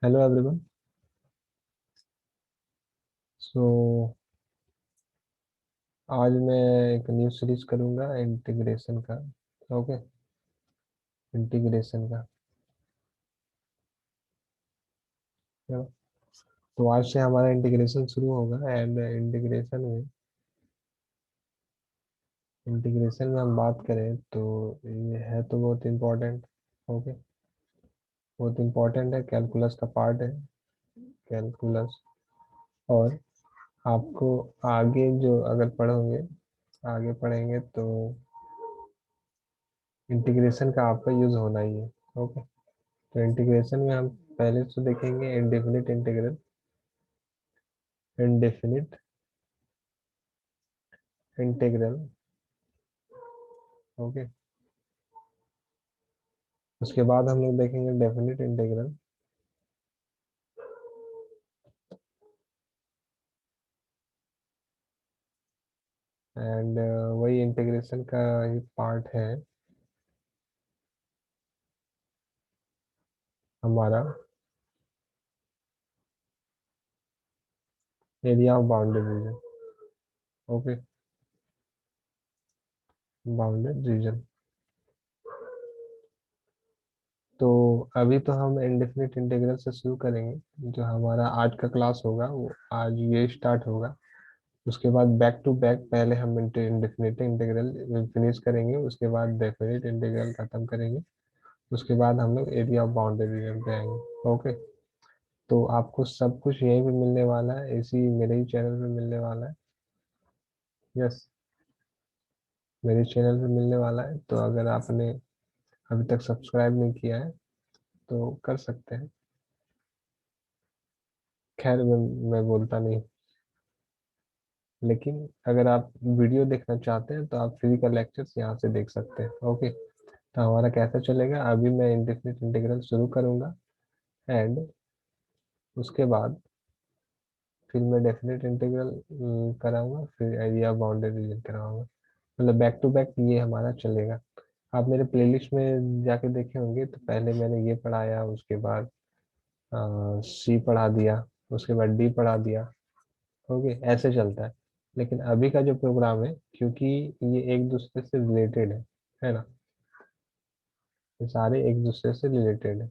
Hello everyone. सो आज मैं एक न्यू सीरीज करूंगा इंटीग्रेशन का। ओके, इंटीग्रेशन का। चलो, तो आज से हमारा इंटीग्रेशन शुरू होगा एंड इंटीग्रेशन में हम बात करें तो ये है तो बहुत इम्पोर्टेंट। ओके, बहुत इम्पोर्टेंट है, कैलकुलस का पार्ट है कैलकुलस। और आपको आगे जो अगर पढ़ोगे, आगे पढ़ेंगे तो इंटीग्रेशन का आपका यूज होना ही है। ओके, तो इंटीग्रेशन में हम पहले तो देखेंगे indefinite integral. Indefinite integral. Okay, उसके बाद हम लोग देखेंगे डेफिनिट इंटीग्रल। एंड वही इंटीग्रेशन का ही पार्ट है हमारा area of bounded reason. Okay, bounded reason. तो अभी तो हम इंडेफिनिट इंटीग्रल से शुरू करेंगे। जो हमारा आज का क्लास होगा वो आज ये स्टार्ट होगा। उसके बाद बैक टू बैक पहले हम इंडेफिनिट इंटीग्रल फिनिश करेंगे, उसके बाद डेफिनिट इंटीग्रल खत्म करेंगे। उसके बाद हम लोग एरिया ऑफ बाउंड्री रीजन पे आएंगे। ओके, तो आपको सब कुछ यहीं पे मिलने वाला है, इसी मेरे ही चैनल पे मिलने वाला है। यस, मेरे चैनल पे मिलने वाला है। तो अगर आपने अभी तक सब्सक्राइब नहीं किया है तो कर सकते हैं। खैर मैं बोलता नहीं, लेकिन अगर आप वीडियो देखना चाहते हैं तो आप फ्री का लेक्चर्स यहाँ से देख सकते हैं। ओके, तो हमारा कैसा चलेगा, अभी मैं इंडेफिनिट इंटीग्रल शुरू करूंगा एंड उसके बाद फिर मैं डेफिनेट इंटीग्रल कराऊंगा, फिर एरिया बाउंड्री रीजन कराऊंगा। मतलब बैक टू बैक ये हमारा चलेगा। आप मेरे प्लेलिस्ट में जाके देखे होंगे तो पहले मैंने ये पढ़ाया, उसके बाद सी पढ़ा दिया, उसके बाद डी पढ़ा दिया। ओके, ऐसे चलता है। लेकिन अभी का जो प्रोग्राम है, क्योंकि ये एक दूसरे से रिलेटेड है ना, ये सारे एक दूसरे से रिलेटेड है।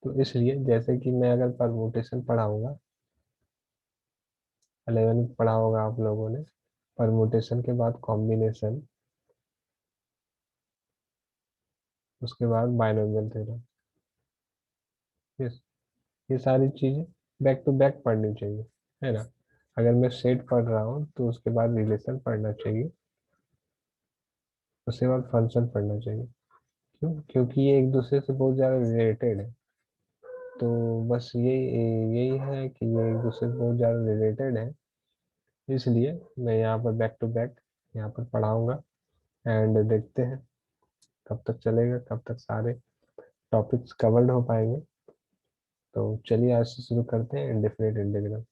तो इसलिए जैसे कि मैं अगर परमुटेशन पढ़ाऊंगा, 11 पढ़ा होगा आप लोगों ने, परमुटेशन के बाद कॉम्बिनेशन, उसके बाद बाइनोमियल थ्योरम। ये सारी चीजें बैक टू बैक पढ़नी चाहिए, है ना। अगर मैं सेट पढ़ रहा हूँ तो उसके बाद रिलेशन पढ़ना चाहिए, उसके बाद फंक्शन पढ़ना चाहिए। क्यों? क्योंकि ये एक दूसरे से बहुत ज़्यादा रिलेटेड है। तो बस यही यही है कि ये एक दूसरे से बहुत ज़्यादा रिलेटेड है। इसलिए मैं यहाँ पर बैक टू बैक यहाँ पर पढ़ाऊंगा एंड देखते हैं कब तक चलेगा, कब तक सारे टॉपिक्स कवर्ड हो पाएंगे। तो चलिए आज से शुरू करते हैं इंडेफिनिट इंटीग्रल।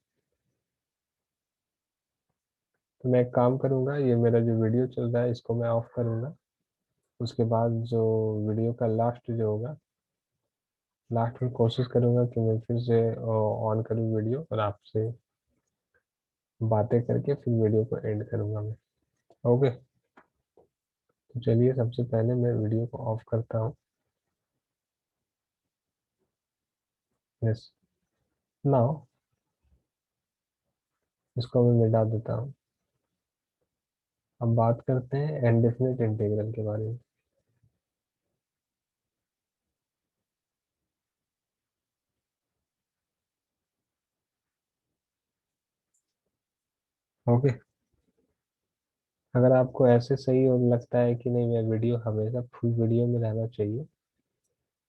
तो मैं एक काम करूंगा, ये मेरा जो वीडियो चल रहा है इसको मैं ऑफ करूंगा। उसके बाद जो वीडियो का लास्ट जो होगा, लास्ट में कोशिश करूंगा कि मैं फिर से ऑन करूं वीडियो और आपसे बातें करके फिर वीडियो को एंड करूंगा मैं। ओके, तो चलिए सबसे पहले मैं वीडियो को ऑफ करता हूँ। यस, नाउ इसको मैं मिटा देता हूँ। अब बात करते हैं इंडेफिनिट इंटीग्रल के बारे में। ओके, अगर आपको ऐसे सही और लगता है कि नहीं, मैं वीडियो हमेशा फुल वीडियो में रहना चाहिए,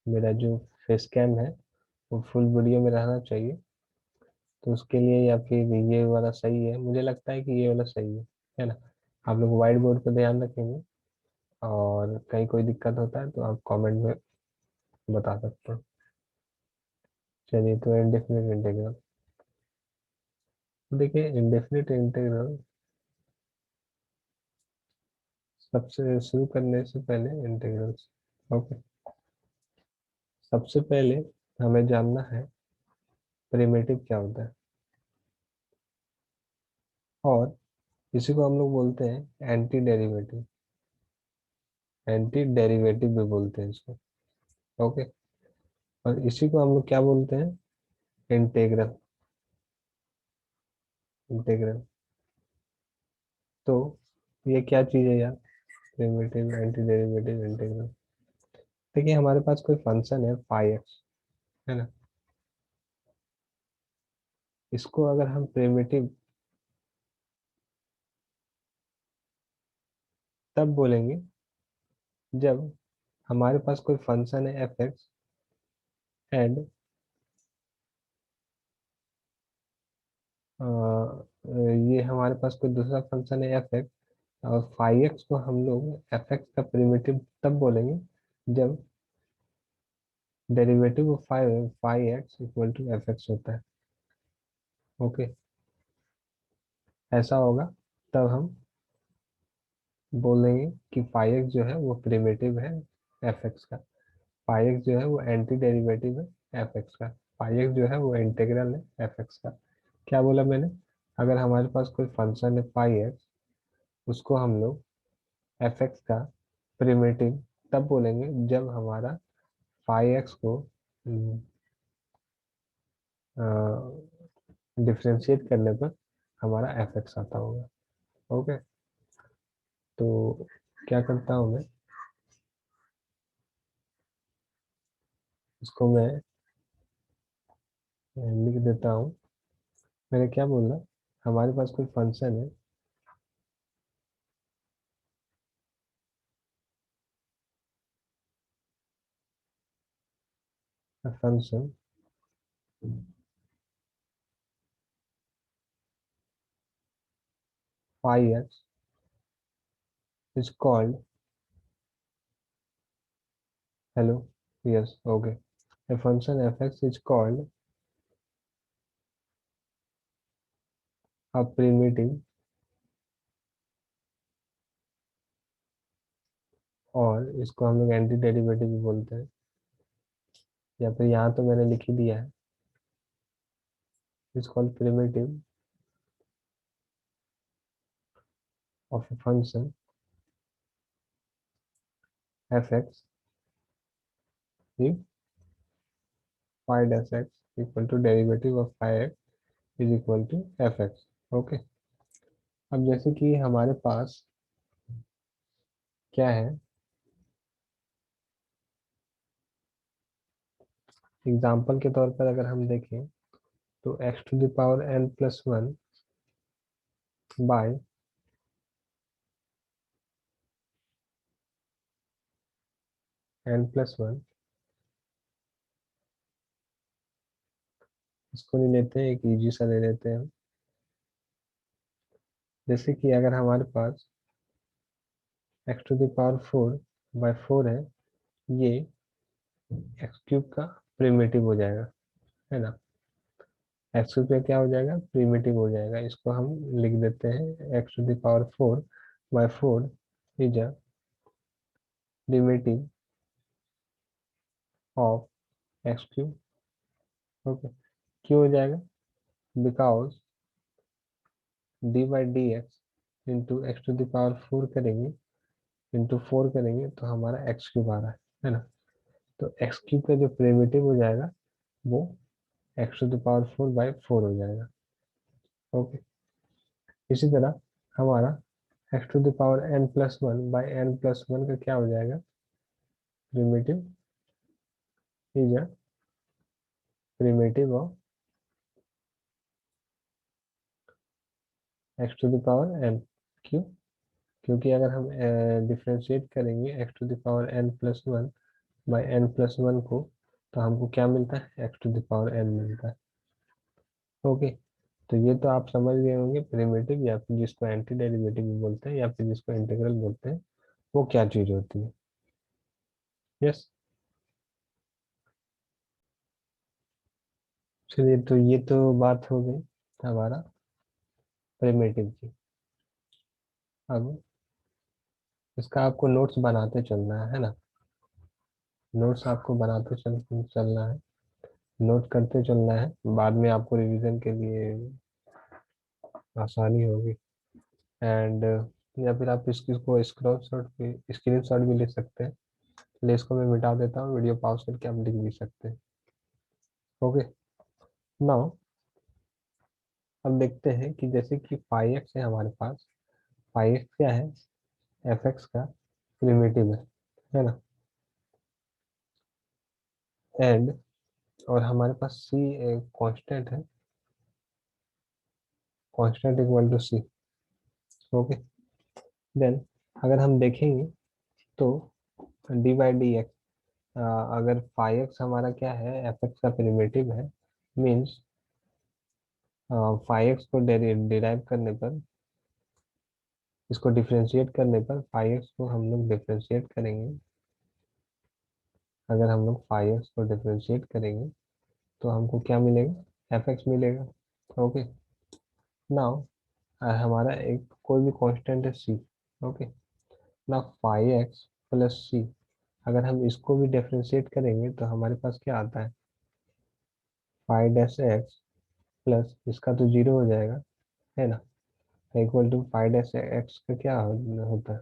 मेरा जो फेस कैम है वो फुल वीडियो में रहना चाहिए, तो उसके लिए या फिर ये वाला सही है, मुझे लगता है कि ये वाला सही है ना। आप लोग व्हाइट बोर्ड पर ध्यान रखेंगे और कहीं कोई दिक्कत होता है तो आप कमेंट में बता सकते हैं। चलिए, तो इंडेफिनिट इंटीग्रल देखिए। इंडेफिनिट इंटीग्रल सबसे शुरू करने से पहले इंटीग्रल्स, ओके, सबसे पहले हमें जानना है प्रिमिटिव क्या होता है, और इसी को हम लोग बोलते हैं एंटी डेरिवेटिव। एंटी डेरिवेटिव भी बोलते हैं इसको। ओके। और इसी को हम लोग क्या बोलते हैं, इंटेग्रल। इंटेग्रल। तो ये क्या चीज़ है यार, प्रिमिटिव, एंटी डेरिवेटिव, इंटीग्रल। देखिए हमारे पास कोई फंक्शन है फाई एक्स, है ना। इसको अगर हम प्रिमिटिव तब बोलेंगे जब हमारे पास कोई फंक्शन है एफ एक्स, एंड ये हमारे पास कोई दूसरा फंक्शन है एफ एक्स, और फाई एक्स को हम लोग एफ एक्स का प्रिमिटिव तब बोलेंगे जब derivative of phi phi x equal to f x होता है। ओके। ऐसा होगा तब हम बोलेंगे कि फाई एक्स जो है वो प्रिमिटिव है एफ एक्स का। फाई एक्स जो है वो एंटी डेरिवेटिव है एफ एक्स का। फाई एक्स जो है वो इंटीग्रल है एफ एक्स का। क्या बोला मैंने, अगर हमारे पास कोई फंक्शन है फाई एक्स, उसको हम लोग एफ एक्स का प्रिमिटिव तब बोलेंगे जब हमारा फाई एक्स को डिफ्रेंशिएट करने पर हमारा एफ एक्स आता होगा। ओके। तो क्या करता हूँ मैं, इसको मैं लिख देता हूँ। मैंने क्या बोला, हमारे पास कोई फंक्शन है function phi x is called, hello, yes, okay, a function f(x) is called a primitive, और इसको हम लोग एंटी डेरिवेटिव भी बोलते हैं, या फिर यहाँ तो मैंने लिख ही दिया है, is called primitive of a function f(x) if phi dash x equal to derivative of phi x is equal to f(x). Okay. अब जैसे कि हमारे पास क्या है, एग्जाम्पल के तौर पर अगर हम देखें तो x⁴n+1 बाय n+1, इसको नहीं लेते हैं, एक इजी सा ले लेते हैं हम। जैसे कि अगर हमारे पास x⁴ है, ये x³ का प्रिमिटिव हो जाएगा, है ना। x³ का क्या हो जाएगा, प्रिमिटिव हो जाएगा। इसको हम लिख देते हैं x⁴/4 is a primitive of x³। Okay. क्यों हो जाएगा, बिकॉज d/dx इंटू x⁴ करेंगे, इंटू 4 करेंगे तो हमारा x³ आ रहा है ना। तो x³ का जो प्रिमिटिव हो जाएगा वो x⁴/4 हो जाएगा। ओके। इसी तरह हमारा x⁴n+1/n+1 का क्या हो जाएगा, primitive is a primitive of x⁴n। क्यों, क्योंकि अगर हम डिफ्रेंशिएट करेंगे x⁴n+1/n+1 को, तो हमको क्या मिलता है, x⁴n मिलता है। ओके। तो ये तो आप समझ गए होंगे प्रिमिटिव, या फिर जिसको एंटी डेरिवेटिव भी बोलते हैं, या फिर जिसको इंटीग्रल बोलते हैं, वो क्या चीज होती है। यस। चलिए, तो ये तो बात हो गई हमारा प्रिमिटिव की। अब इसका आपको नोट्स बनाते चलना है ना। नोट्स आपको बनाते चलना है। नोट करते चलना है, बाद में आपको रिवीजन के लिए आसानी होगी। एंड या फिर आप इसको स्क्रीन शॉट भी ले सकते हैं। चलिए इसको मैं मिटा देता हूँ, वीडियो पॉज करके आप लिख भी सकते हैं। ओके। नाउ अब देखते हैं कि जैसे कि फाइव एक्स है हमारे पास। फाइव एक्स क्या है? एफ एक्स का प्रिमिटिव है ना। एंड और हमारे पास सी एक कांस्टेंट है, constant equal to C. Okay. Then अगर हम देखेंगे तो डी बाई डी एक्स, अगर फाइव एक्स हमारा क्या है, एफ एक्स का प्रिमिटिव है, मीन्स फाइव एक्स को डिराइव करने पर, इसको डिफरेंशिएट करने पर, फाइव एक्स को हम लोग डिफरेंशिएट करेंगे। अगर हम लोग फाइव एक्स को डिफरेंशिएट करेंगे तो हमको क्या मिलेगा? एफ एक्स मिलेगा। ओके। नाउ हमारा एक कोई भी कांस्टेंट है सी। ओके। ना फाइव एक्स प्लस सी, अगर हम इसको भी डिफरेंशिएट करेंगे तो हमारे पास क्या आता है? फाइव डैश एक्स प्लस इसका तो जीरो हो जाएगा, है ना, equal to five dash x का क्या होता है?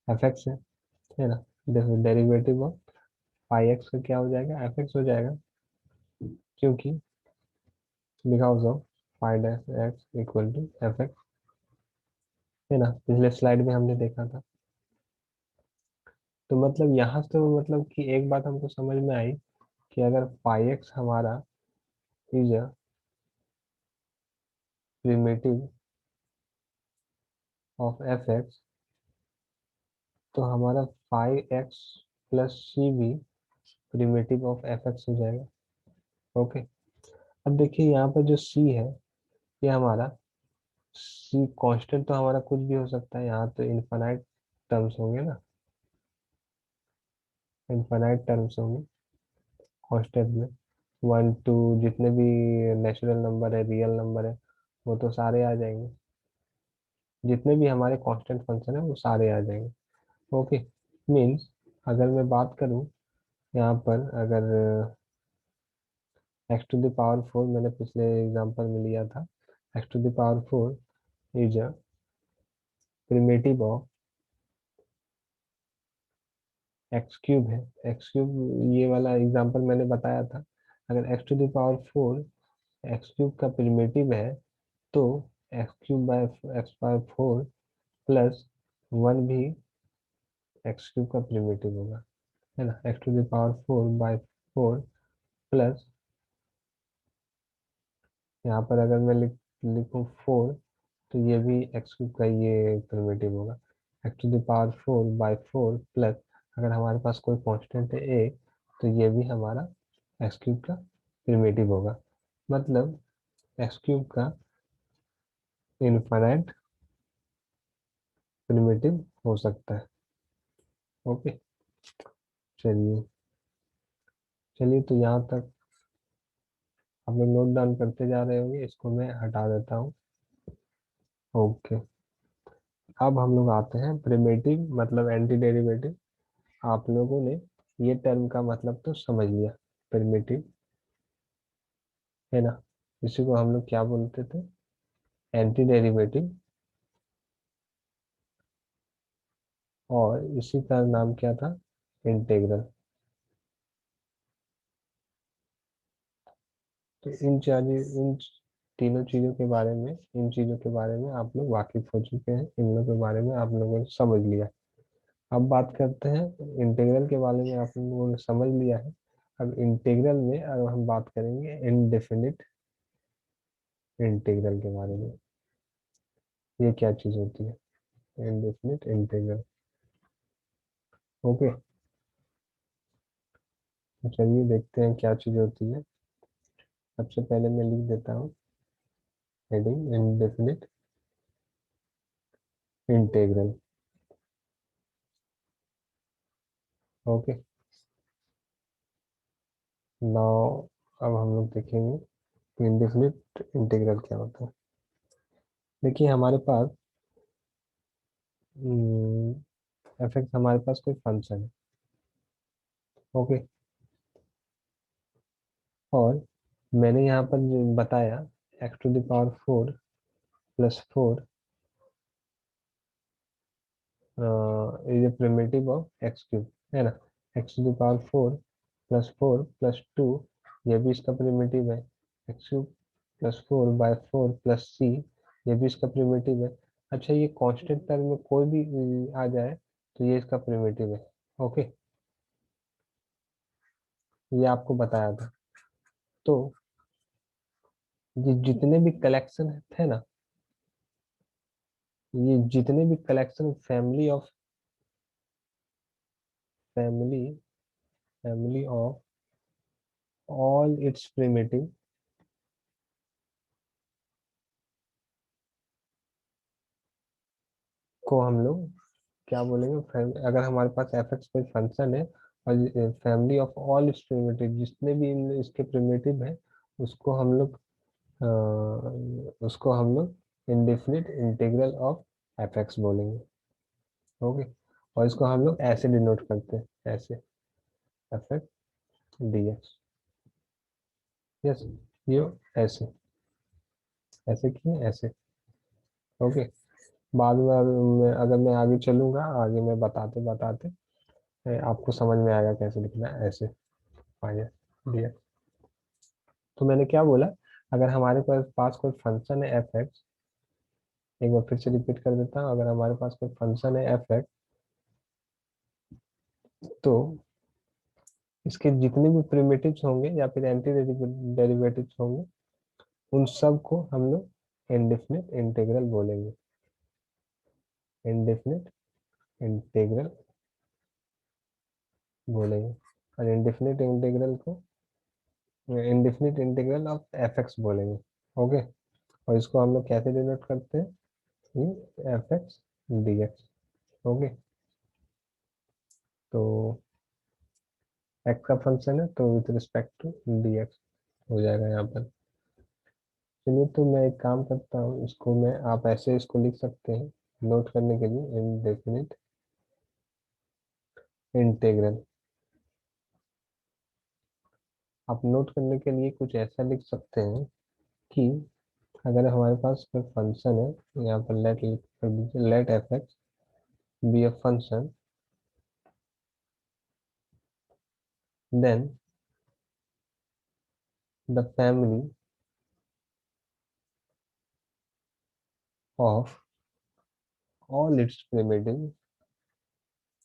एफ एक्स है ना। डेरिवेटिव ऑफ फाइव एक्स का क्या हो जाएगा? एफ एक्स हो जाएगा, क्योंकि because of five dash x equal to f x, है ना, पिछले स्लाइड में हमने देखा था। तो मतलब यहाँ से मतलब कि एक बात हमको समझ में आई कि अगर फाइव एक्स हमारा is a primitive of f x, तो हमारा फाइव एक्स प्लस सी भी प्रिमिटिव ऑफ एफ एक्स हो जाएगा। ओके। अब देखिए यहाँ पर जो सी है, ये हमारा सी कांस्टेंट तो हमारा कुछ भी हो सकता है, यहाँ तो इनफाइनाइट टर्म्स होंगे ना, इनफाइनाइट टर्म्स होंगे कांस्टेंट में। वन टू जितने भी नेचुरल नंबर है, रियल नंबर है, वो तो सारे आ जाएंगे। जितने भी हमारे कांस्टेंट फंक्शन है वो सारे आ जाएंगे। ओके। मीन्स अगर मैं बात करूँ यहाँ पर, अगर x to the power four मैंने पिछले एग्जांपल में लिया था, x to the power four is a primitive of x cube है। एक्स क्यूब, ये वाला एग्जांपल मैंने बताया था। अगर x to the power four x cube का प्रिमिटिव है, तो x cube by x power four plus one भी एक्स क्यूब का प्रिमिटिव होगा, है ना। X to the power four by four plus, यहाँ पर अगर मैं लिखूँ फोर, तो ये भी एक्स क्यूब का ये प्रिमिटिव होगा। X to the power four by four plus, अगर हमारे पास कोई कांस्टेंट है ए, तो ये भी हमारा एक्स क्यूब का प्रिमिटिव होगा। मतलब एक्स क्यूब का इनफाइनाइट प्रिमिटिव हो सकता है। ओके। चलिए, चलिए तो यहाँ तक आप लोग नोट डाउन करते जा रहे होंगे, इसको मैं हटा देता हूँ। ओके। अब हम लोग आते हैं प्रिमिटिव मतलब एंटी डेरिवेटिव। आप लोगों ने ये टर्म का मतलब तो समझ लिया, प्रिमिटिव, है ना। इसी को हम लोग क्या बोलते थे? Anti derivative. और इसी का नाम क्या था? इंटीग्रल। तो इन तीनों चीजों के बारे में, इन चीजों के बारे में आप लोग वाकिफ हो चुके हैं, इन लोगों के बारे में आप लोगों ने समझ लिया। अब बात करते हैं इंटीग्रल के बारे में, आप लोगों ने समझ लिया है। अब इंटीग्रल में अब हम बात करेंगे इनडेफिनिट इंटीग्रल के बारे में। ये क्या चीज होती है इनडेफिनिट इंटीग्रल? ओके। तो चलिए देखते हैं क्या चीज होती है। सबसे पहले मैं लिख देता हूँ heading indefinite integral. Okay. Now अब हम लोग देखेंगे कि इनडेफिनिट इंटीग्रल क्या होता है। देखिए हमारे पास एफ एक्स हमारे पास कोई फंक्शन है। ओके। और मैंने यहाँ पर जो बताया x⁴ plus 4 is a primitive of x³ है ना। x⁴ प्लस 4 प्लस 2 ये भी इसका प्रिमिटिव है। x³ प्लस 4/4 प्लस c ये भी इसका प्रिमिटिव है। अच्छा, ये कांस्टेंट टर्म में कोई भी आ जाए तो ये इसका प्रिमिटिव है। ओके, ये आपको बताया था। तो ये जितने भी कलेक्शन थे ना, ये जितने भी collection family family of all its primitive को हम लोग क्या बोलेंगे, अगर हमारे पास एफ एक्स कोई फंक्शन है और family of all its primitive जितने भी इसके प्रिमिटिव है, उसको हम लोग उसको हम लोग indefinite integral of f x बोलेंगे। ओके, और इसको हम लोग ऐसे डिनोट करते हैं, ऐसे F x d x. Yes, ये ऐसे ऐसे किए ऐसे। ओके, बाद में अगर मैं आगे चलूंगा, आगे मैं बताते बताते आपको समझ में आएगा कैसे लिखना है, ऐसे फाइनल दिया। तो मैंने क्या बोला, अगर हमारे पास कोई फंक्शन है एफ एक्स, एक बार फिर से रिपीट कर देता हूँ, अगर हमारे पास कोई फंक्शन है एफ एक्स, तो इसके जितने भी प्रिमिटिव्स होंगे या फिर एंटी डेरिवेटिव्स होंगे, उन सब को हम लोग इंडेफिनिट इंटीग्रल बोलेंगे। इंडेफिनिट इंटीग्रल बोलेंगे। और indefinite integral of f x बोलेंगे। ओके, और इसको हम लोग कैसे डिनोट करते हैं, ये f x d x. Okay, तो एक्स का फंक्शन है तो with respect to d x हो जाएगा यहाँ पर। चलिए, तो मैं एक काम करता हूँ, इसको मैं आप ऐसे इसको लिख सकते हैं नोट करने के लिए, इंडेफिनिट इंटीग्रल। आप नोट करने के लिए कुछ ऐसा लिख सकते हैं कि अगर हमारे पास कोई फंक्शन है, यहाँ पर लेट लिख कर दीजिए, let f x be a function, then the family of all its primitive.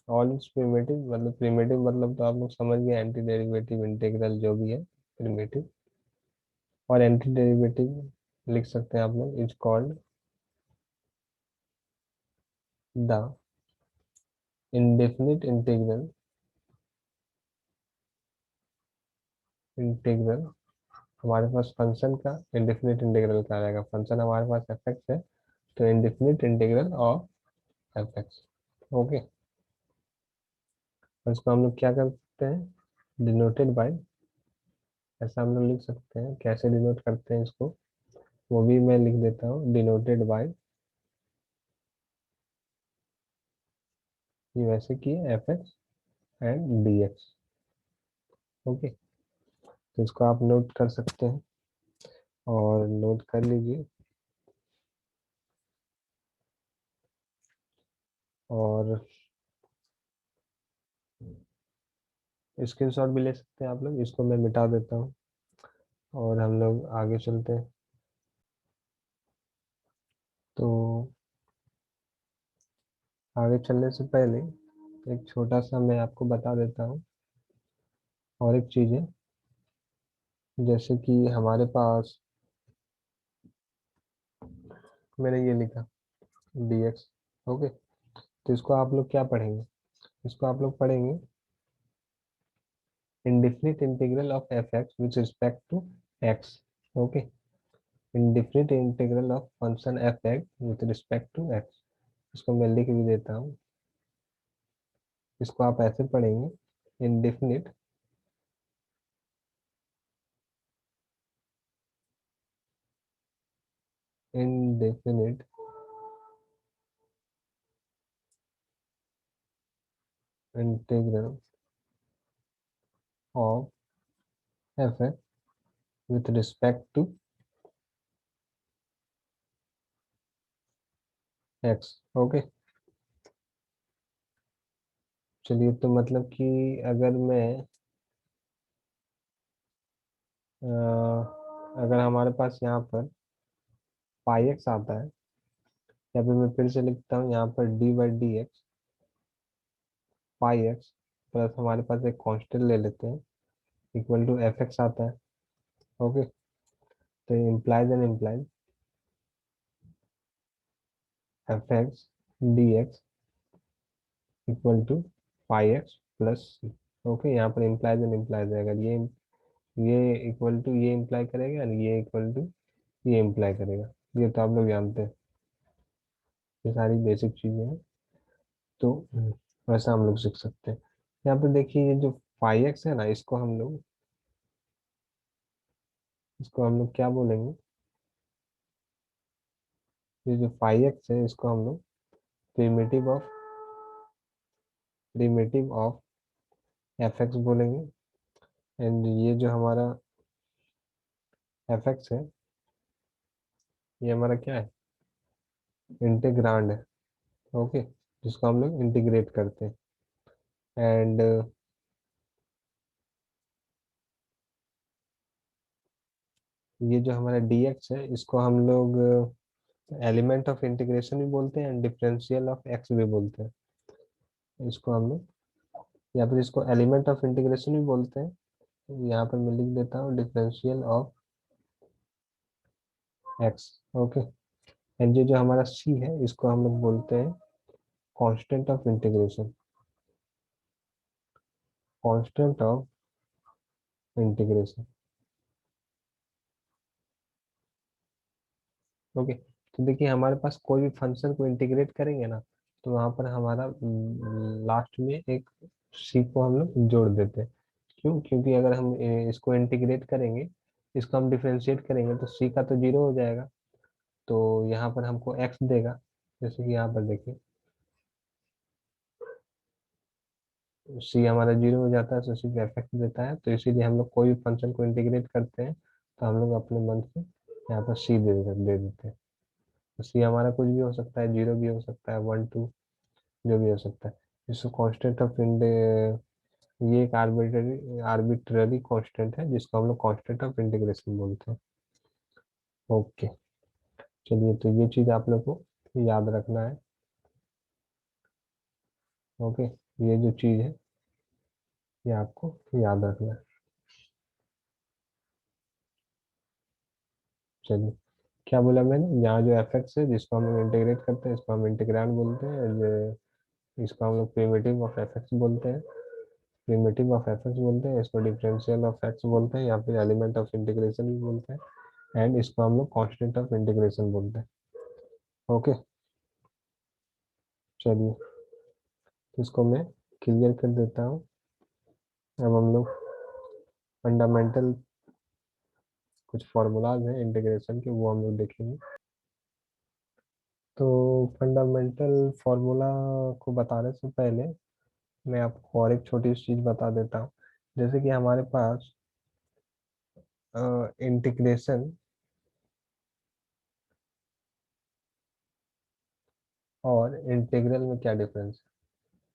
All its primitive मतलब, प्रिमिटिव मतलब तो आप लोग समझ गए, एंटी डेरिवेटिव इंटीग्रल जो भी है प्रिमिटिव। और एंटी डेरिवेटिव लिख सकते हैं आप लोग, is called the indefinite integral. हमारे पास फंक्शन का इंडेफिनिट इंटीग्रल क्या रहेगा, फंक्शन हमारे पास एफ एक्स है, तो indefinite integral of f x. Okay, और इसको हम लोग क्या करते हैं, डिनोटेड बाय, ऐसा हम लोग लिख सकते हैं। कैसे डिनोट करते हैं इसको, वो भी मैं लिख देता हूँ, डिनोटेड बाय, ये वैसे किए F x and D x. Okay, तो इसको आप नोट कर सकते हैं और नोट कर लीजिए, और स्क्रीनशॉट भी ले सकते हैं आप लोग। इसको मैं मिटा देता हूँ और हम लोग आगे चलते हैं। तो आगे चलने से पहले एक छोटा सा मैं आपको बता देता हूँ और एक चीज़ है, जैसे कि हमारे पास मैंने ये लिखा डी एक्स। ओके, तो इसको आप लोग क्या पढ़ेंगे, इसको आप लोग पढ़ेंगे indefinite integral of fx with respect to x. Okay, indefinite integral of function fx with respect to x, इसको मैं लिख भी देता हूँ। इसको आप ऐसे पढ़ेंगे, indefinite indefinite integral of fx with respect to x. Okay, चलिए तो मतलब कि अगर मैं अगर हमारे पास यहाँ पर पाई एक्स आता है, या फिर मैं फिर से लिखता हूँ यहाँ पर D by D x pi x plus हमारे पास एक कांस्टेंट ले लेते हैं इक्वल टू एफ एक्स आता है। ओके, तो implies and implies f x d x equal to pi x plus c. Okay, यहाँ पर इम्प्लाइज एंड इम्प्लाइज है, अगर ये इक्वल टू ये इम्प्लाई करेगा और ये इक्वल टू ये इम्प्लाई करेगा। ये तो आप लोग जानते हैं, ये सारी बेसिक चीजें हैं। तो वैसा हम लोग सीख सकते हैं। यहाँ पे देखिए, ये जो फाइव एक्स है ना, इसको हम लोग क्या बोलेंगे? ये जो फाइव एक्स है इसको हम लोग प्रिमिटिव ऑफ एफ एक्स बोलेंगे। एंड ये जो हमारा एफ एक्स है, ये हमारा क्या है? इंटीग्रांड है। ओके, जिसको हम लोग इंटीग्रेट करते हैं। एंड ये जो हमारा डी एक्स है इसको हम लोग एलिमेंट ऑफ इंटीग्रेशन भी बोलते हैं एंड डिफरेंशियल ऑफ एक्स भी बोलते हैं। इसको हम लोग, या फिर इसको एलिमेंट ऑफ इंटीग्रेशन भी बोलते हैं। यहाँ पर मैं लिख देता हूँ differential of x. Okay, and ये जो हमारा सी है इसको हम लोग बोलते हैं constant of integration. Constant of integration. Okay, तो देखिए हमारे पास कोई भी फंक्शन को इंटीग्रेट करेंगे ना, तो वहां पर हमारा लास्ट में एक सी को हम लोग जोड़ देते हैं। क्यों? क्योंकि अगर हम इसको इंटीग्रेट करेंगे, इसको हम डिफरेंशिएट करेंगे तो सी का तो जीरो हो जाएगा। तो यहाँ पर हमको एक्स देगा। जैसे कि यहाँ पर देखिए, सी हमारा जीरो हो जाता है तो सी एफ एक्स देता है। तो इसीलिए हम लोग कोई भी फंक्शन को इंटीग्रेट करते हैं तो हम लोग अपने मन से यहाँ पर सी दे देते हैं। तो सी हमारा कुछ भी हो सकता है, जीरो भी हो सकता है, वन टू, जो भी हो सकता है। इसको कांस्टेंट ऑफ ये एक आर्बिट्ररी कांस्टेंट है जिसको हम लोग कांस्टेंट ऑफ इंटीग्रेशन बोलते हैं। ओके, चलिए तो ये चीज आप लोग को याद रखना है। ओके, ये जो चीज है ये आपको याद रखना है। चलिए, क्या बोला मैंने? यहाँ जो एफ एक्स है जिसको हम लोग इंटीग्रेट करते हैं इसको हम इंटीग्रांड बोलते हैं। इसको हम लोग प्रिमिटिव ऑफ एफ एक्स बोलते हैं। प्रिमिटिव ऑफ एफ एक्स बोलते हैं, इसको डिफरेंशियल ऑफ एक्स बोलते हैं, या फिर एलिमेंट ऑफ इंटीग्रेशन भी बोलते हैं। एंड इसको हम लोग कांस्टेंट ऑफ इंटीग्रेशन बोलते हैं। ओके, चलिए तो इसको मैं क्लियर कर देता हूँ। अब हम लोग फंडामेंटल कुछ फार्मूलाज हैं इंटीग्रेशन के, वो हम लोग देखेंगे। तो फंडामेंटल फार्मूला को बताने से पहले मैं आपको और एक छोटी सी चीज बता देता हूँ। जैसे कि हमारे पास इंटीग्रेशन और इंटीग्रल में क्या डिफरेंस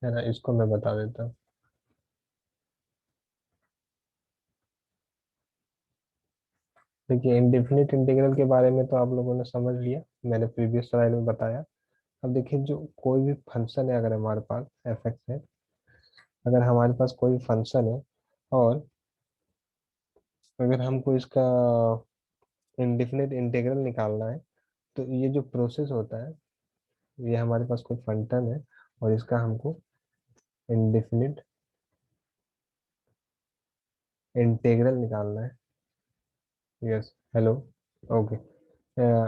है ना, इसको मैं बता देता हूँ। देखिए, इंडेफिनिट इंटीग्रल के बारे में तो आप लोगों ने समझ लिया, मैंने प्रीवियस स्लाइड में बताया। अब देखिए, जो कोई भी फंक्शन है, अगर हमारे पास एफ एक्स है, अगर हमारे पास कोई फंक्शन है और अगर हमको इसका इंडेफिनिट इंटीग्रल निकालना है, तो ये जो प्रोसेस होता है, ये हमारे पास कोई फंक्शन है और इसका हमको इंडेफिनिट इंटीग्रल निकालना है। Yes, hello, okay.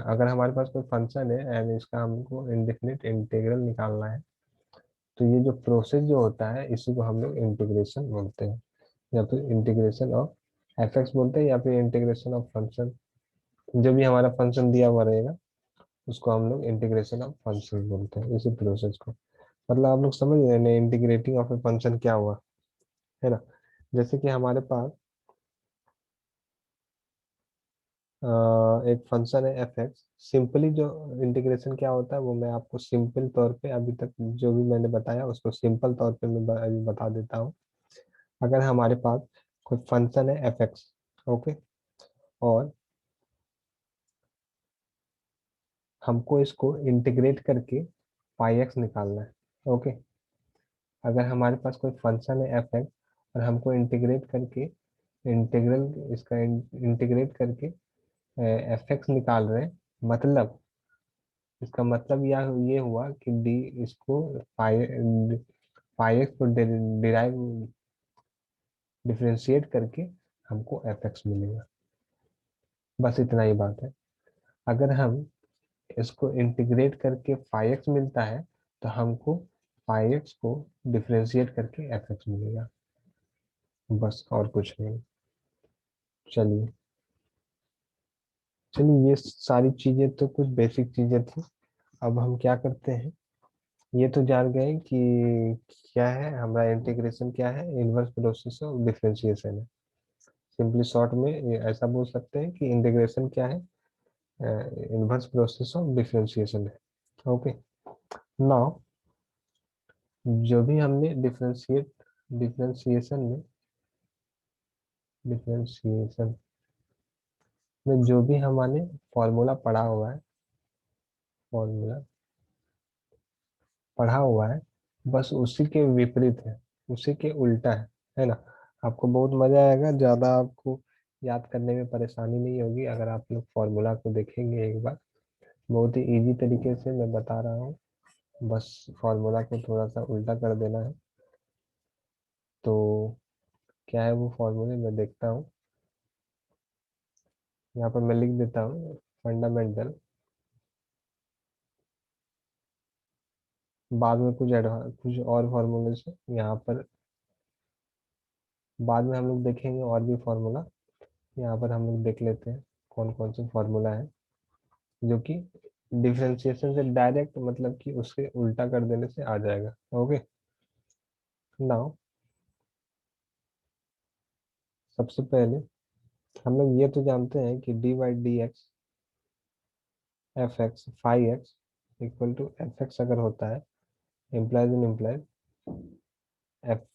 अगर हमारे पास कोई फंक्शन है एंड इसका हमको इंडेफिनिट इंटीग्रल निकालना है, तो ये जो प्रोसेस जो होता है इसी को हम लोग इंटीग्रेशन बोलते हैं, या फिर इंटीग्रेशन ऑफ एफ एक्स बोलते हैं, या फिर इंटीग्रेशन ऑफ फंक्शन। जो भी हमारा फंक्शन दिया हुआ रहेगा उसको हम लोग इंटीग्रेशन ऑफ फंक्शन बोलते हैं, इसी प्रोसेस को। मतलब आप लोग समझ रहे हैं इंटीग्रेटिंग ऑफ ए फंक्शन क्या हुआ, है ना? जैसे कि हमारे पास एक फंक्शन है एफ एक्स। सिंपली जो इंटीग्रेशन क्या होता है वो मैं आपको सिंपल तौर पे अभी तक जो भी मैंने बताया उसको सिंपल तौर पे मैं अभी बता देता हूँ। अगर हमारे पास कोई फंक्शन है एफ एक्स, ओके, और हमको इसको इंटीग्रेट करके पाई एक्स निकालना है, ओके। अगर हमारे पास कोई फंक्शन है एफ एक्स और हमको इंटीग्रेट करके इंटीग्रल इसका इंटीग्रेट करके एफ एक्स निकाल रहे हैं, मतलब इसका मतलब यह ये हुआ कि डी इसको पाई पाई एक्स को डिराइव डिफरेंशिएट करके हमको एफ एक्स मिलेगा। बस इतना ही बात है। अगर हम इसको इंटीग्रेट करके फाई एक्स मिलता है तो हमको फाई एक्स को डिफरेंशिएट करके एफ एक्स मिलेगा, बस और कुछ नहीं। चलिए, चलिए ये सारी चीजें तो कुछ बेसिक चीजें थी। अब हम क्या करते हैं, ये तो जान गए कि क्या है हमारा इंटीग्रेशन, क्या है इनवर्स प्रोसेस ऑफ डिफरेंशिएशन है। सिंपली शॉर्ट में ये ऐसा बोल सकते हैं कि इंटीग्रेशन क्या है, इनवर्स प्रोसेस ऑफ डिफरेंशिएशन है, ओके। नाउ जो भी हमने डिफरेंशिएशन डिफरेंशिएशन में जो भी हमने फॉर्मूला फॉर्मूला पढ़ा हुआ है, बस उसी के विपरीत है, उसी के उल्टा है ना। आपको बहुत मजा आएगा, ज्यादा आपको याद करने में परेशानी नहीं होगी अगर आप लोग फॉर्मूला को देखेंगे एक बार। बहुत ही इजी तरीके से मैं बता रहा हूँ, बस फॉर्मूला को थोड़ा सा उल्टा कर देना है। तो क्या है वो फॉर्मूले मैं देखता हूँ, यहाँ पर मैं लिख देता हूँ फंडामेंटल। बाद में कुछ और फॉर्मूले से यहाँ पर बाद में हम लोग देखेंगे और भी फॉर्मूला। यहाँ पर हम लोग देख लेते हैं कौन कौन से फॉर्मूला है जो कि डिफरेंशिएशन से डायरेक्ट, मतलब कि उसके उल्टा कर देने से आ जाएगा, ओके। नाउ सबसे पहले हम लोग ये तो जानते हैं कि d by D x f x phi x equal to f x अगर होता है, implies in implies f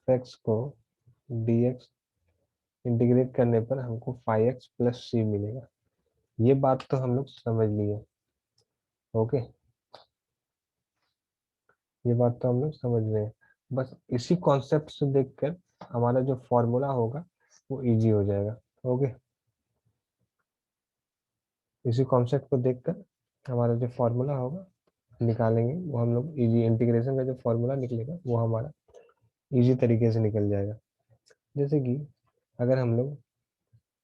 x को डी एक्स इंटीग्रेट करने पर हमको फाई एक्स प्लस सी मिलेगा। ये बात तो हम लोग समझ लिए, ओके। ये बात तो हम लोग समझ रहे हैं। बस इसी कॉन्सेप्ट से देखकर हमारा जो फॉर्मूला होगा वो इजी हो जाएगा, ओके। इसी कॉन्सेप्ट को देखकर हमारा जो फॉर्मूला होगा निकालेंगे वो हम लोग इजी, इंटीग्रेशन का जो फॉर्मूला निकलेगा वो हमारा इजी तरीके से निकल जाएगा। जैसे कि अगर हम लोग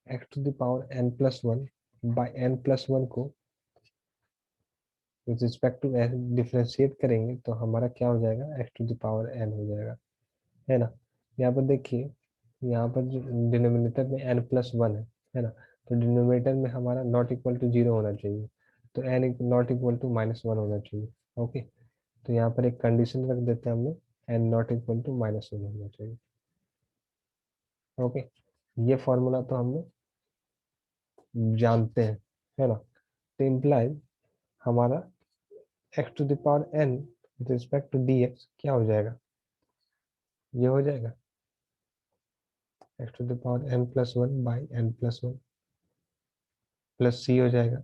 x to the power n plus one by n plus one को with respect to n differentiate करेंगे तो हमारा क्या हो जाएगा, x to the power n हो जाएगा, है ना। यहाँ पर देखिए, यहाँ पर जो डिनोमिनेटर में एन प्लस वन है ना, तो डिनोमिनेटर में हमारा नॉट इक्वल टू जीरो होना चाहिए, तो n not equal to minus one होना चाहिए, ओके। तो यहाँ पर एक कंडीशन रख देते हैं हम लोग, n not equal to minus one होना चाहिए, ओके। ये फॉर्मूला तो हम लोग जानते हैं, है ना। तो इम्प्लाइज हमारा x to the power n with respect to d x क्या हो जाएगा, ये हो जाएगा x to the power n plus one by n plus one plus c हो जाएगा,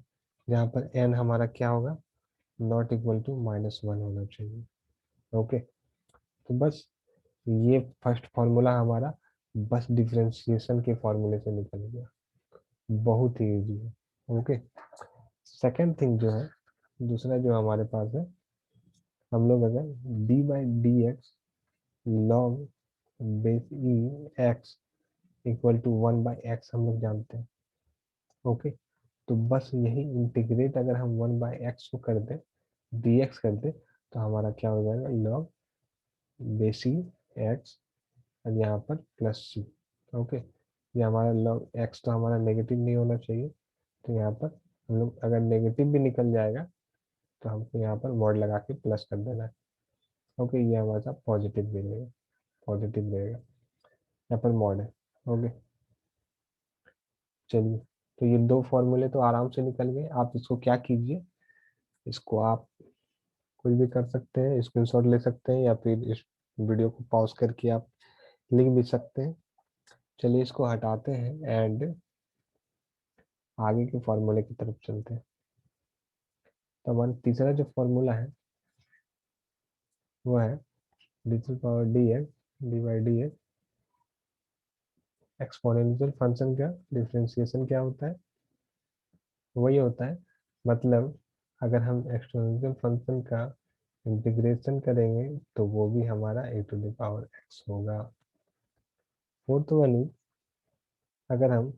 जहाँ पर एन हमारा क्या होगा, not equal to minus one होना चाहिए, ओके। तो बस ये फर्स्ट फॉर्मूला हमारा बस डिफरेंशिएशन के फॉर्मूले से निकल गया, बहुत ही इजी है, ओके। सेकेंड थिंग जो है, दूसरा जो हमारे पास है, हम लोग अगर d by D x log base e x equal to one by x हम लोग जानते हैं, ओके। तो बस यही इंटीग्रेट अगर हम वन बाई एक्स को कर दें, डी एक्स कर दें, तो हमारा क्या हो जाएगा, लॉग बेसी एक्स और यहाँ पर प्लस सी, ओके। ये हमारा लॉग एक्स तो हमारा नेगेटिव नहीं होना चाहिए, तो यहाँ पर हम लोग अगर नेगेटिव भी निकल जाएगा तो हमको यहाँ पर मॉड लगा के प्लस कर देना है, ओके। ये हमारे साथ पॉजिटिव मिलेगा, पॉजिटिव रहेगा, यहाँ पर मॉड है, ओके। चलिए, तो ये दो फॉर्मूले तो आराम से निकल गए। आप इसको क्या कीजिए, इसको आप कुछ भी कर सकते हैं, स्क्रीनशॉट ले सकते हैं या फिर इस वीडियो को पॉज करके आप लिख भी सकते हैं। चलिए इसको हटाते हैं एंड आगे के फॉर्मूले की तरफ चलते हैं। तो हमारा तीसरा जो फॉर्मूला है वो है digital power D x D by D x. Exponential function का डिफरेंशिएशन क्या होता है, वही होता है, मतलब अगर हम एक्सपोनेंशियल फंक्शन का इंटीग्रेशन करेंगे तो वो भी हमारा a to the power x होगा। फोर्थ वाली, अगर हम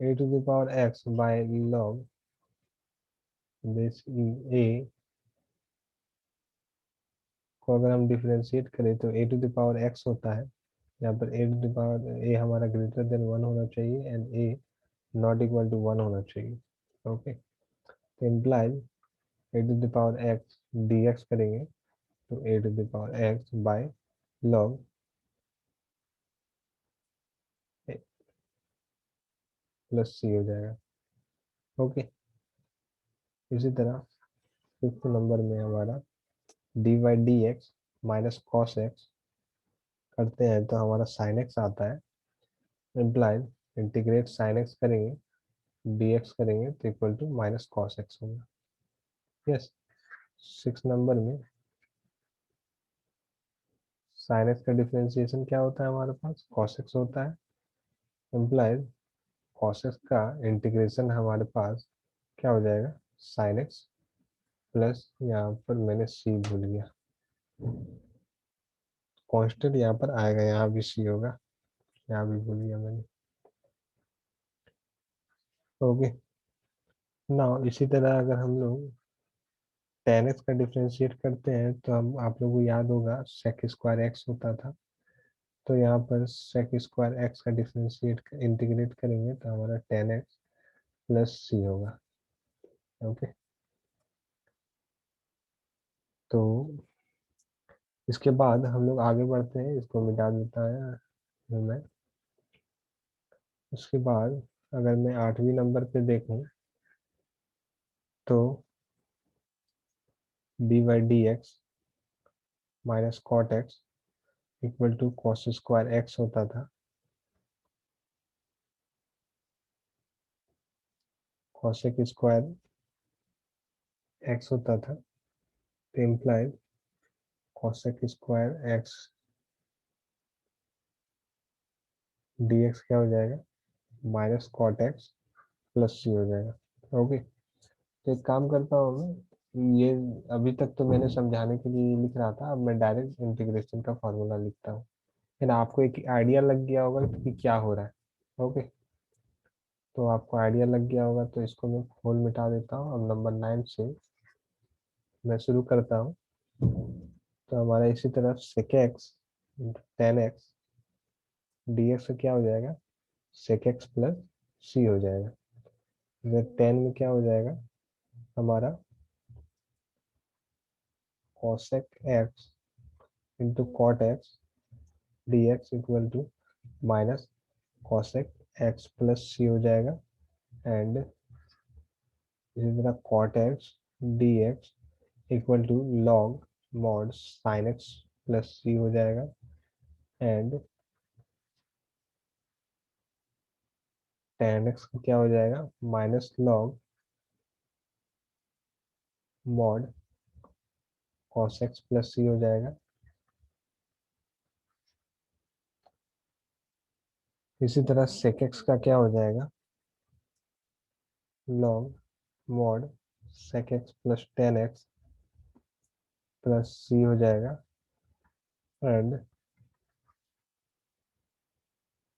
a to the power x by log base a को अगर हम डिफरेंशिएट करें तो a to the power x होता है। यहाँ पर a to the power a हमारा ग्रेटर देन वन होना चाहिए and a not equal to one होना चाहिए। ओके, तो implies a to the power x d x करेंगे तो a to the power x by log plus c हो जाएगा। ओके, इसी तरह फिफ्थ नंबर में हमारा d by D x minus cos x करते हैं तो हमारा साइन एक्स आता है। इम्प्लाइड इंटीग्रेट साइन एक्स करेंगे डी एक्स करेंगे तो equal to minus cos x होगा। यस, सिक्स नंबर में साइन एक्स का डिफरेंशिएशन क्या होता है, हमारे पास कॉस एक्स होता है। इम्प्लाइड कॉस एक्स का इंटीग्रेशन हमारे पास क्या हो जाएगा, साइन एक्स प्लस, यहाँ पर मैंने सी भूल गया, कांस्टेंट यहाँ पर आएगा, यहाँ भी सी होगा, यहाँ भी भूल गया मैंने। ओके, ना इसी तरह अगर हम लोग टेन एक्स का डिफ्रेंशिएट करते हैं तो हम आप लोगों को याद होगा सेक स्क्वायर एक्स होता था। तो यहाँ पर सेक स्क्वायर एक्स का डिफ्रेंशिएट इंटीग्रेट करेंगे तो हमारा टेन एक्स प्लस सी होगा। ओके, तो इसके बाद हम लोग आगे बढ़ते हैं, इसको मिटा देता है मैं। उसके बाद अगर मैं आठवीं नंबर पे देखूं तो D by D x minus cot x equal to cos square x होता था। कॉसेक स्क्वायर एक्स होता था तो implied cosec square x d x क्या हो जाएगा, minus cot x plus c हो जाएगा। ओके, तो एक काम करता हूँ मैं, ये अभी तक तो मैंने समझाने के लिए लिख रहा था, अब मैं डायरेक्ट इंटीग्रेशन का फॉर्मूला लिखता हूँ, फिर आपको एक आइडिया लग गया होगा कि क्या हो रहा है। ओके, तो आपको आइडिया लग गया होगा तो इसको मैं खोल मिटा देता हूँ। अब नंबर 9 से मैं शुरू करता हूँ। तो हमारा इसी तरह sec x tan x d x क्या हो जाएगा, सेक एक्स प्लस सी हो जाएगा। इधर टेन में क्या हो जाएगा हमारा cosec x into cot x d x equal to minus cosec x plus c हो जाएगा। एंड इसी तरह cot x d x equal to log mod sine x plus c हो जाएगा। एंड टेन एक्स क्या हो जाएगा, minus log mod cos x plus c हो जाएगा। इसी तरह सेक एक्स का क्या हो जाएगा, log mod sec x plus tan x plus c हो जाएगा। एंड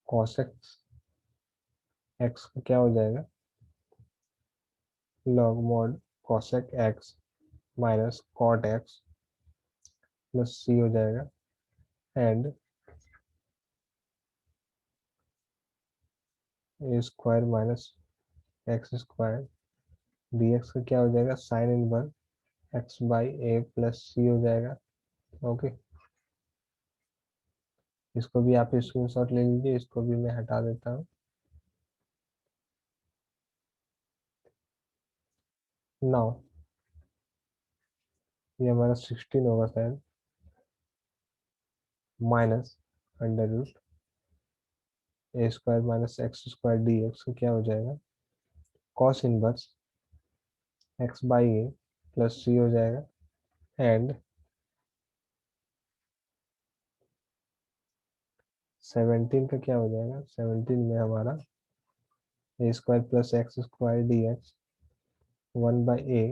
कॉस एक्स एक्स का क्या हो जाएगा, log mod cosec x minus cot x plus c हो जाएगा। And a square minus x square d x का क्या हो जाएगा, sine inverse x by a plus c हो जाएगा। ओके, इसको भी आप स्क्रीनशॉट ले लीजिए, इसको भी मैं हटा देता हूँ। नाउ ये हमारा 16 होगा शायद, minus under root a square minus x square d x का क्या हो जाएगा, cos inverse x by a plus c हो जाएगा। एंड 17 का क्या हो जाएगा, 17 में हमारा a square plus x square d x 1/a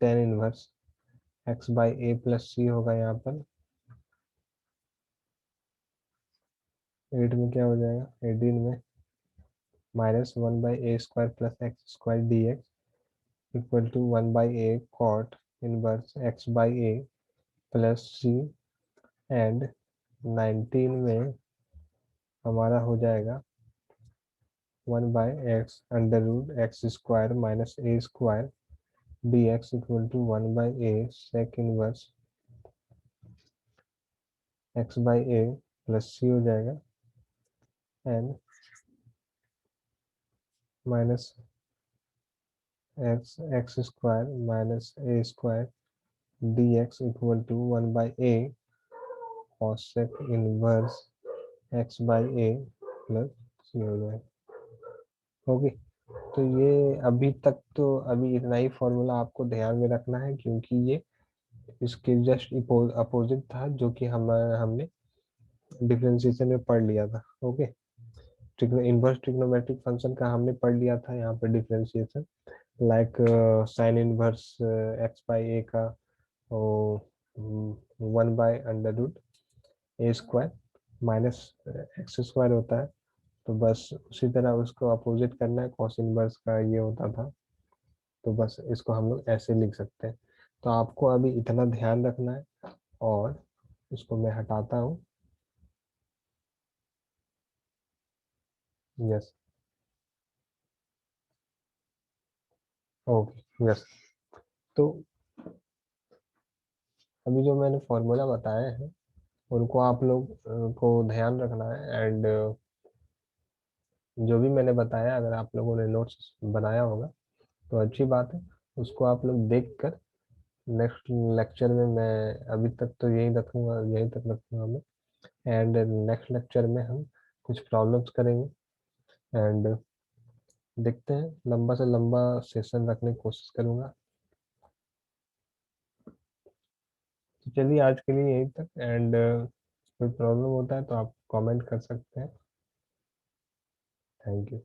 tan inverse x by a plus c होगा यहाँ पर। 8 में क्या हो जाएगा, 18 में minus 1/a square plus x square d x equal to 1/a cot inverse x by a plus c. And 19 में हमारा हो जाएगा 1/x under root x square minus a square d x equal to 1/a sec inverse x by a plus c हो जाएगा। And minus x x square minus a square d x equal to 1/a cosec inverse x by a plus c हो जाएगा। Okay, तो ये अभी तक तो अभी इतना ही फॉर्मूला आपको ध्यान में रखना है, क्योंकि ये इसके जस्ट अपोजिट था जो कि हमने डिफरेंशिएशन में पढ़ लिया था। ओके, इनवर्स ट्रिग्नोमेट्रिक फंक्शन का हमने पढ़ लिया था यहाँ पे differentiation, like sine inverse x by a का 1/√ए स्क्वायर माइनस एक्स स्क्वायर होता है। तो बस उसी तरह उसको अपोजिट करना है, कॉस इनवर्स का ये होता था। तो बस इसको हम लोग ऐसे लिख सकते हैं। तो आपको अभी इतना ध्यान रखना है, और इसको मैं हटाता हूँ। Yes, okay, yes. तो अभी जो मैंने फॉर्मूला बताया है उनको आप लोग को ध्यान रखना है। एंड जो भी मैंने बताया, अगर आप लोगों ने नोट्स बनाया होगा तो अच्छी बात है, उसको आप लोग देख कर नेक्स्ट लेक्चर में, मैं अभी तक तो यही रखूंगा, यही तक रखूंगा मैं। एंड नेक्स्ट लेक्चर में हम कुछ प्रॉब्लम्स करेंगे, एंड देखते हैं, लंबा से लंबा सेशन रखने की कोशिश करूंगा। तो चलिए आज के लिए यहीं तक। एंड कोई प्रॉब्लम होता है तो आप कमेंट कर सकते हैं। Thank you.